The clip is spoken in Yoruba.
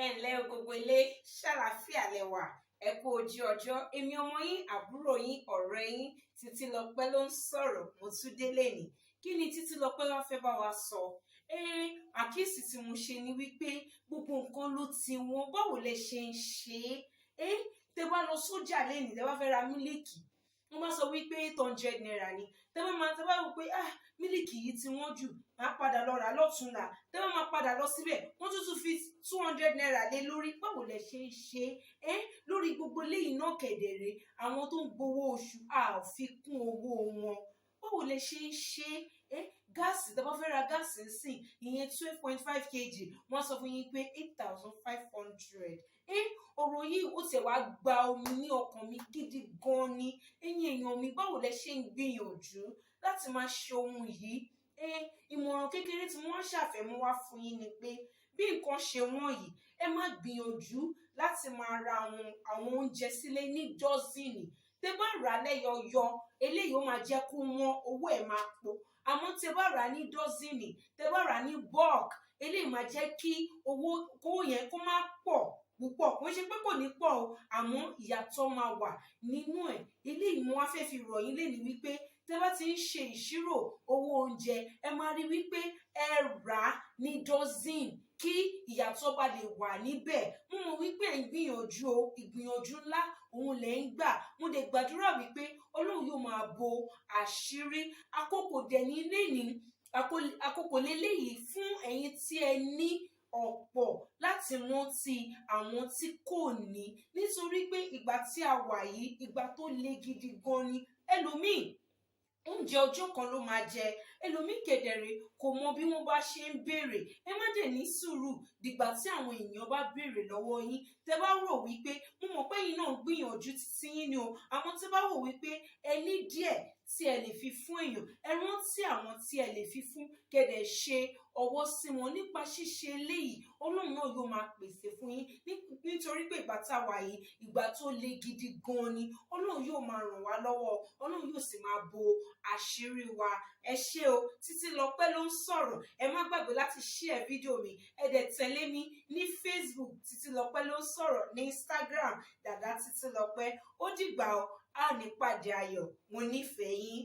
ẹ ǹlẹ́ o gbogbo ilé ṣàlàáfíà lẹ́wà ẹ kú ojú ọjọ́ èmi ọmọ yín àbúrò yín ọ̀rẹ́ yín Títílọpẹ́ ló ń sọ̀rọ̀ mo tún dé lẹ́nìí. Kí ni Títílọpẹ́ wá fẹ́ bá wa sọ? Àkíyèsí tí mo ṣe ni wípé gbogbo nǹkan ló ti wọ́n, báwo lẹ ṣe ń ṣe é? Tẹ́ bá lọ sójà lẹ́nìí tẹ́ bá fẹ́ ra mílíkì wọ́n bá sọ wípé 800 naira ni, tẹ́ bá wò pé mílíkì yìí ti wọ́n jù máa padà lọ rà lọ́tùnla, tẹ́ bá máa padà lọ síbẹ̀ wọ́n tún fi 200 naira lé lórí. Báwo lẹ ṣe ń ṣe é? Lórí gbogbo eléyìí náà kẹ̀dẹ̀rẹ̀ àwọn tó ń gbowó oṣù a ò fi kún owó wọn. Báwo lẹ ṣe ń ṣe é? Gáàsì tẹ́ bá fẹ́ ra gáàsì nsìn ìyẹn 12.5 kg wọ́n sọ fún yín pé 8,500. Ọ̀rọ̀ yìí ó tiẹ̀ wá gba omi ní ọkàn mi gidi gan ni. Ẹ̀yin èèyàn mi, báwo lẹ ṣe ń gbìyànjú láti máa ṣe ohun yìí? Ìmọ̀ràn kékeré tí wọ́n ṣàfẹ́mú wá fún yín ni pé bí nǹkan ṣe wọ́n yìí ẹ má gbìyànjú láti máa ra àwọn oúnjẹ sílé ní dọ́sìnì. Tẹ́ bá rà lẹ́yọyọ eléyìí ó máa jẹ́ kó wọ́n, owó ẹ̀ máa pọ̀. Àmọ́ tẹ́ bá rà ní dọ́sìnì, tẹ́ bá rà ní bulk eléyìí máa jẹ́ kí owó yẹn kó má pọ̀ púpọ̀. Kò ṣe pé kò ní pọ̀ o, àmọ́ ìyàtọ̀ máa wà nínú ẹ̀. Eléyìí mo wá fẹ́ fi rọ̀ yín lénìí wípé tẹ́ bá ti ń ṣe ìṣirò owó oúnjẹ ẹ máa rí wípé ẹ rà á ní dọ́sìn kí ìyàtọ̀ bá lè wà níbẹ̀. Mo mọ̀ wípé ẹ̀ ń gbìyànjú o, ìgbìyànjú ńlá òun lẹ̀ ń gbà. Mo dẹ̀ gbàdúrà wípé Ọlọ́run yóò máa bo àṣírí. Àkókò dẹ̀ ní lénìí, àkókò lélẹ́yìí fún ẹ̀yin tí ẹ ní ọ̀pọ̀ láti rántí àwọn tí kò ní, nítorí pé ìgbà tí a wà yìí ìgbà tó le gidi gan ni. Ẹlòmíì oúnjẹ ọjọ́ kan ló máa jẹ, ẹlòmíì kẹ̀dẹ̀rẹ̀ kò mọ bí wọ́n bá ṣe ń béèrè. Ẹ má dẹ̀ ní sùúrù dìgbà tí àwọn èèyàn bá béèrè lọ́wọ́ yín. Tẹ́ bá rò wípé mo mọ̀ pé yín náà ń gbìyànjú títí yín ni o, àmọ́ tẹ́ bá wò wípé ẹ ní díẹ̀ tí ẹ lè fi fún èèyàn, ẹ rántí àwọn tí ẹ lè fi fún kẹ̀dẹ̀ ṣe ọwọ́ sí wọn. Nípa ṣíṣe eléyìí Ọlọ́run náà yóò máa pèsè fún yín, nítorí pé ìgbà tá a wà yìí ìgbà tó le gidi gan ni. Ọlọ́run yóò máa ràn wá lọ́wọ́, Ọlọ́run yóò sì máa bo àṣírí wa. Ẹ ṣé o, Títílọpẹ́ ló ń sọ̀rọ̀. Ẹ má gbàgbé láti share fídíò mi, ẹ dẹ̀ tẹ̀lé mi ní Facebook Títílọpẹ́ ló ń sọ̀rọ̀, ní Instagram Dàda Títílọpẹ́. Ó dìgbà o, a ò ní pàdé ayọ̀. Mo nífẹ̀ẹ́ yín.